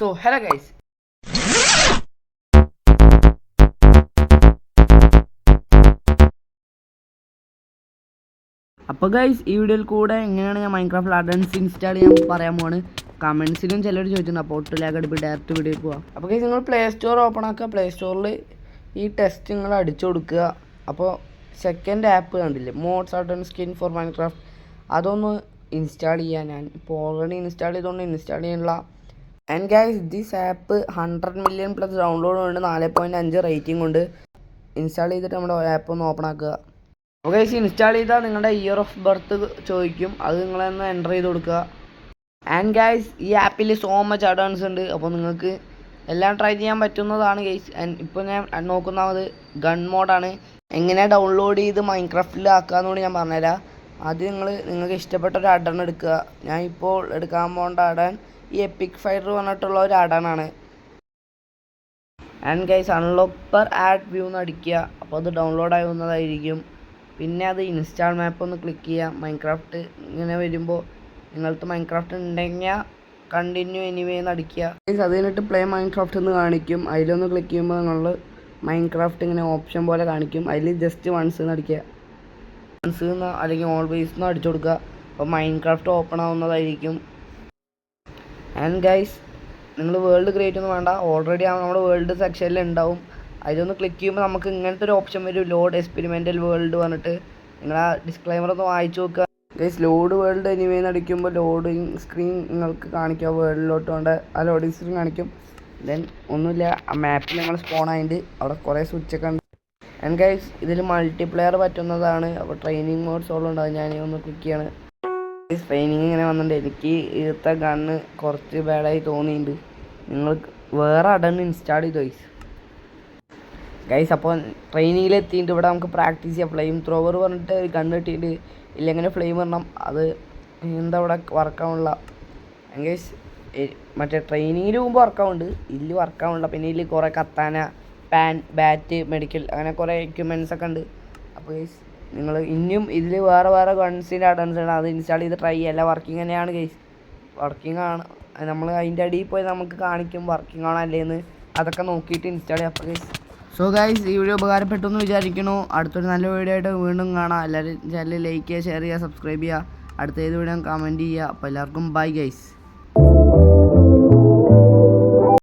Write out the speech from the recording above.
So hello guys, അപ്പോൾ guys ഈ വീഡിയോയിൽ കൂടെ എങ്ങനെയാണ് ഞാൻ മൈൻക്രാഫ്റ്റ് അഡൻസ് ഇൻസ്റ്റാൾ ചെയ്യാൻ പറയാൻ പോവാണ്. കമൻസിലും ചിലർ ചോദിച്ചിട്ടുണ്ട്, അപ്പോൾ ഒട്ടിലേക്ക് അടുപ്പ് ഡയറക്റ്റ് വീഡിയോ പോവാം. അപ്പോൾ ഗൈസ് നിങ്ങൾ പ്ലേ സ്റ്റോർ ഓപ്പൺ ആക്കുക. പ്ലേ സ്റ്റോറിൽ ഈ ടെസ്റ്റ് നിങ്ങൾ അടിച്ചു കൊടുക്കുക. അപ്പോൾ സെക്കൻഡ് ആപ്പ് കണ്ടില്ലേ, മോഡ്സ് അഡൻ സ്കിൻ ഫോർ മൈൻക്രാഫ്റ്റ്, അതൊന്ന് ഇൻസ്റ്റാൾ ചെയ്യാൻ ഞാൻ ഇപ്പോൾ ഓൾറെഡി ഇൻസ്റ്റാൾ ചെയ്തുകൊണ്ട് ഇൻസ്റ്റാൾ ചെയ്യാനുള്ള. And guys this app 100 million plus download ഉണ്ട്, 4.5 റേറ്റിംഗ് ഉണ്ട്. ഇൻസ്റ്റാൾ ചെയ്തിട്ട് നമ്മുടെ ആപ്പ് ഒന്ന് ഓപ്പൺ ആക്കുക. അപ്പോൾ ഗൈസ് ഇൻസ്റ്റാൾ ചെയ്താൽ നിങ്ങളുടെ ഇയർ ഓഫ് ബർത്ത് ചോദിക്കും, അത് നിങ്ങളൊന്ന് എൻ്റർ ചെയ്ത് കൊടുക്കുക. ആൻഡ് ഗൈസ് ഈ ആപ്പിൽ സോ മച്ച് അഡ്വാൻസ് ഉണ്ട്, അപ്പോൾ നിങ്ങൾക്ക് എല്ലാം ട്രൈ ചെയ്യാൻ പറ്റുന്നതാണ് ഗൈസ്. ആൻഡ് ഇപ്പോൾ ഞാൻ നോക്കുന്നത് ഗൺ മോഡാണ്. എങ്ങനെ ഡൗൺലോഡ് ചെയ്ത് മൈൻക്രാഫ്റ്റിൽ ആക്കാമെന്നുകൂടി ഞാൻ പറഞ്ഞുതരാം. അത് നിങ്ങൾക്ക് ഇഷ്ടപ്പെട്ട ഒരു അഡൺ എടുക്കുക. ഞാൻ ഇപ്പോൾ എടുക്കാൻ പോകേണ്ട അഡൺ ഈ എപ്പിക് ഫൈറ്റർ പറഞ്ഞിട്ടുള്ള ഒരു അഡണാണ്. And guys unlock per ad view എന്ന് അടിക്കുക, അപ്പോൾ അത് ഡൗൺലോഡ് ആവുന്നതായിരിക്കും. പിന്നെ അത് ഇൻസ്റ്റാൾ മാപ്പ് ഒന്ന് ക്ലിക്ക് ചെയ്യുക. മൈൻക്രാഫ്റ്റ് ഇങ്ങനെ വരുമ്പോൾ നിങ്ങൾക്ക് മൈൻക്രാഫ്റ്റ് ഉണ്ടെങ്കിൽ കണ്ടിന്യൂ എനിവേ എന്ന് അടിക്കുക. അത് കഴിഞ്ഞിട്ട് പ്ലേ മൈൻക്രാഫ്റ്റ് എന്ന് കാണിക്കും, അതിലൊന്ന് ക്ലിക്ക് ചെയ്യുമ്പോൾ നിങ്ങൾ മൈൻക്രാഫ്റ്റ് ഇങ്ങനെ ഓപ്ഷൻ പോലെ കാണിക്കും. അതിൽ ജസ്റ്റ് വൺസ് എന്ന് അടിക്കുക, വൺസ് എന്ന് അല്ലെങ്കിൽ ഓൾവേസ് എന്ന് അടിച്ചു കൊടുക്കുക. അപ്പോൾ മൈൻക്രാഫ്റ്റ് ഓപ്പൺ ആവുന്നതായിരിക്കും. ആൻഡ് ഗൈസ് നിങ്ങൾ വേൾഡ് ക്രിയേറ്റ് ഒന്നും വേണ്ട, ഓൾറെഡി നമ്മുടെ വേൾഡ് സെക്ഷനിൽ ഉണ്ടാവും. അതിലൊന്ന് ക്ലിക്ക് ചെയ്യുമ്പോൾ നമുക്ക് ഇങ്ങനത്തെ ഒരു ഓപ്ഷൻ വരും, ലോഡ് എക്സ്പെരിമെൻ്റൽ വേൾഡ് പറഞ്ഞിട്ട്. നിങ്ങൾ ആ ഡിസ്ക്ലൈമർ ഒന്ന് വായിച്ചു നോക്കുക ഗൈസ്. ലോഡ് വേൾഡ് എനിവേന്ന് അടിക്കുമ്പോൾ ലോഡിങ് സ്ക്രീൻ നിങ്ങൾക്ക് കാണിക്കുക, വേൾഡിലോട്ട് കൊണ്ട് ആ ലോഡിങ് സ്ക്രീൻ കാണിക്കും. ദെൻ ഒന്നുമില്ല, ആ മാപ്പിൽ നിങ്ങൾ സ്പോൺ ആയിട്ട് അവിടെ കുറേ സ്വിച്ചൊക്കെ ഉണ്ട്. ആൻഡ് ഗൈസ് ഇതിൽ മൾട്ടിപ്ലെയർ പറ്റുന്നതാണ്. അപ്പോൾ ട്രെയിനിങ് മോഡ്സ് ഉള്ള ഉണ്ടാവും. ഞാൻ ഒന്ന് ക്ലിക്ക് ചെയ്യാണ്. ട്രെയിനിങ് ഇങ്ങനെ വന്നിട്ടുണ്ട്. എനിക്ക് ഇവിടുത്തെ ഗണ്ണ് കുറച്ച് ബാഡായി തോന്നിയിട്ടുണ്ട്. നിങ്ങൾക്ക് വേറെ അഡൺ ഇൻസ്റ്റാൾ ചെയ്തു ഗൈസ്. അപ്പോൾ ട്രെയിനിങ്ങിൽ എത്തിയിട്ട് ഇവിടെ നമുക്ക് പ്രാക്ടീസ് ചെയ്യാം. ഫ്ലെയിം ത്രോവർ പറഞ്ഞിട്ട് ഗണ്ണ് കിട്ടിയിട്ട് ഇല്ലെങ്ങനെ ഫ്ലെയിം ഇടണം, അത് എന്താ ഇവിടെ വർക്കാവുന്നില്ല ഗൈസ്. മറ്റേ ട്രെയിനിങ്ങിൽ പോകുമ്പോൾ വർക്കാവുണ്ട്, ഇതിൽ വർക്കാവുന്നില്ല. പിന്നെ ഇതിൽ കുറേ കത്താന, പാൻ, ബാറ്റ്, മെഡിക്കൽ അങ്ങനെ കുറേ എക്യുപ്മെൻറ്റ്സ് ഒക്കെ ഉണ്ട്. അപ്പോൾ ഗൈസ് നിങ്ങൾ ഇനിയും ഇതിൽ വേറെ ഗൺസിൻ്റെ അഡൻസ് ഉണ്ട്, അത് ഇൻസ്റ്റാൾ ചെയ്ത് ട്രൈ ചെയ്യുക. എല്ലാം വർക്കിംഗ് തന്നെയാണ് ഗൈസ്, വർക്കിംഗ് ആണ്. നമ്മൾ അതിൻ്റെ അടിയിൽ പോയി നമുക്ക് കാണിക്കും വർക്കിംഗ് ആണോ അല്ലേന്ന്, അതൊക്കെ നോക്കിയിട്ട് ഇൻസ്റ്റാൾ ചെയ്യാം. അപ്പോൾ ഗൈസ് സോ ഗൈസ് ഈ വീഡിയോ ഉപകാരപ്പെട്ടു എന്ന് വിചാരിക്കുന്നു. അടുത്തൊരു നല്ല വീഡിയോ ആയിട്ട് വീണ്ടും കാണാം. എല്ലാവരും ചാനൽ ലൈക്ക് ചെയ്യുക, ഷെയർ ചെയ്യുക, സബ്സ്ക്രൈബ് ചെയ്യുക. അടുത്ത ഏത് വീഡിയോ കമൻറ്റ് ചെയ്യുക. അപ്പോൾ എല്ലാവർക്കും ബൈ ഗൈസ്.